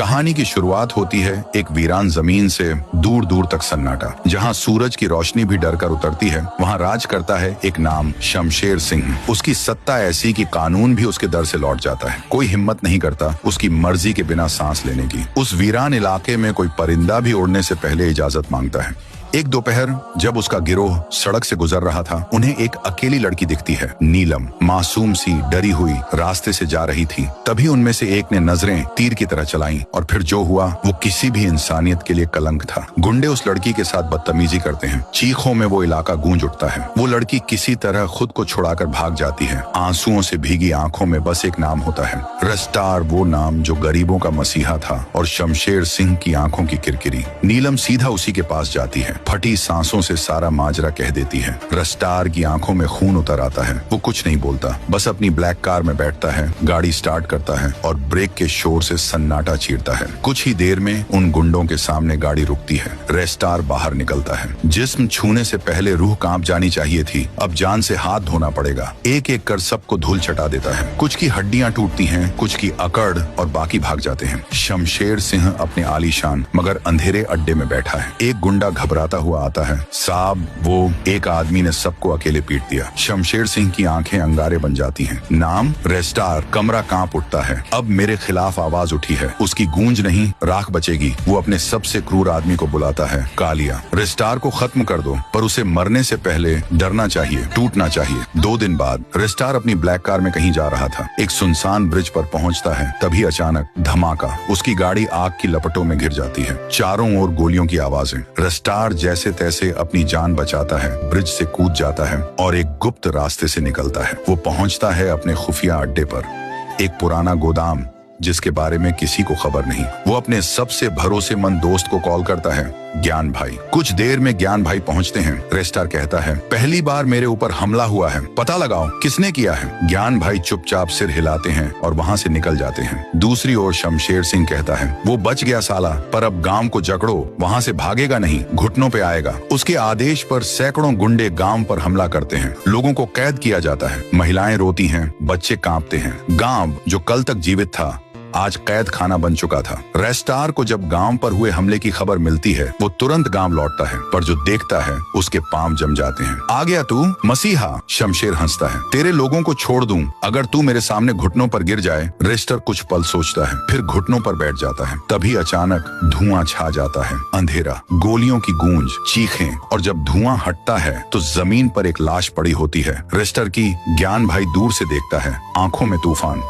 कहानी की शुरुआत होती है एक वीरान जमीन से, दूर दूर तक सन्नाटा। जहाँ सूरज की रोशनी भी डर कर उतरती है, वहाँ राज करता है एक नाम शमशेर सिंह। उसकी सत्ता ऐसी कि कानून भी उसके दर से लौट जाता है। कोई हिम्मत नहीं करता उसकी मर्जी के बिना सांस लेने की। उस वीरान इलाके में कोई परिंदा भी उड़ने से पहले इजाजत मांगता है। एक दोपहर जब उसका गिरोह सड़क से गुजर रहा था, उन्हें एक अकेली लड़की दिखती है, नीलम, मासूम सी, डरी हुई रास्ते से जा रही थी। तभी उनमें से एक ने नजरें तीर की तरह चलाईं और फिर जो हुआ वो किसी भी इंसानियत के लिए कलंक था। गुंडे उस लड़की के साथ बदतमीजी करते हैं। चीखों में वो इलाका गूंज उठता है। वो लड़की किसी तरह खुद को छुड़ाकर भाग जाती है। आंसुओं से भीगी आंखों में बस एक नाम होता है, रस्टार, वो नाम जो गरीबों का मसीहा था और शमशेर सिंह की आंखों की किरकिरी। नीलम सीधा उसी के पास जाती है, फटी सांसों से सारा माजरा कह देती है। रस्टार की आंखों में खून उतर आता है। वो कुछ नहीं बोलता, बस अपनी ब्लैक कार में बैठता है, गाड़ी स्टार्ट करता है और ब्रेक के शोर से सन्नाटा चीरता है। कुछ ही देर में उन गुंडों के सामने गाड़ी रुकती है। रस्टार बाहर निकलता है। जिस्म छूने से पहले रूह कांप जानी चाहिए थी, अब जान से हाथ धोना पड़ेगा। एक एक कर सबको धूल चटा देता है। कुछ की हड्डियां टूटती हैं, कुछ की अकड़ और बाकी भाग जाते हैं। शमशेर सिंह अपने आलीशान मगर अंधेरे अड्डे में बैठा है। एक गुंडा घबराता हुआ आता है, साहब वो एक आदमी ने सबको अकेले पीट दिया। शमशेर सिंह की आंखें अंगारे बन जाती हैं। नाम रस्टार। कमरा कांप उठता है। अब मेरे खिलाफ आवाज उठी है। उसकी गूंज नहीं, राख बचेगी। वो अपने सबसे क्रूर आदमी को बुलाता है, कालिया। रस्टार को खत्म कर दो, पर उसे मरने से पहले डरना चाहिए, टूटना चाहिए। 2 दिन बाद रस्टार अपनी ब्लैक कार में कहीं जा रहा था। एक सुनसान ब्रिज पर पहुंचता है, तभी अचानक धमाका। उसकी गाड़ी आग की लपटों में घिर जाती है। चारों ओर गोलियों की आवाजें। रस्टार जैसे तैसे अपनी जान बचाता है, ब्रिज से कूद जाता है और एक गुप्त रास्ते से निकलता है। वो पहुंचता है अपने खुफिया अड्डे पर, एक पुराना गोदाम जिसके बारे में किसी को खबर नहीं। वो अपने सबसे भरोसेमंद दोस्त को कॉल करता है, ज्ञान भाई। कुछ देर में ज्ञान भाई पहुंचते हैं। रस्टार कहता है, पहली बार मेरे ऊपर हमला हुआ है, पता लगाओ किसने किया है। ज्ञान भाई चुपचाप सिर हिलाते हैं और वहां से निकल जाते हैं। दूसरी ओर शमशेर सिंह कहता है, वो बच गया साला, पर अब गांव को जकड़ो, वहां से भागेगा नहीं, घुटनों पे आएगा। उसके आदेश पर सैकड़ों गुंडे गांव पर हमला करते हैं। लोगों को कैद किया जाता है। महिलाएं रोती हैं, बच्चे कांपते हैं। गांव जो कल तक जीवित था आज कैद खाना बन चुका था। रस्टार को जब गांव पर हुए हमले की खबर मिलती है, वो तुरंत गांव लौटता है, पर जो देखता है उसके पांव जम जाते हैं। आ गया तू मसीहा, शमशेर हंसता है। तेरे लोगों को छोड़ दूं अगर तू मेरे सामने घुटनों पर गिर जाए। रस्टार कुछ पल सोचता है, फिर घुटनों पर बैठ जाता है। तभी अचानक धुआं छा जाता है, अंधेरा, गोलियों की गूंज, चीखें, और जब धुआं हटता है तो जमीन पर एक लाश पड़ी होती है। रस्टार की। ज्ञान भाई दूर से देखता है, आंखों में तूफान।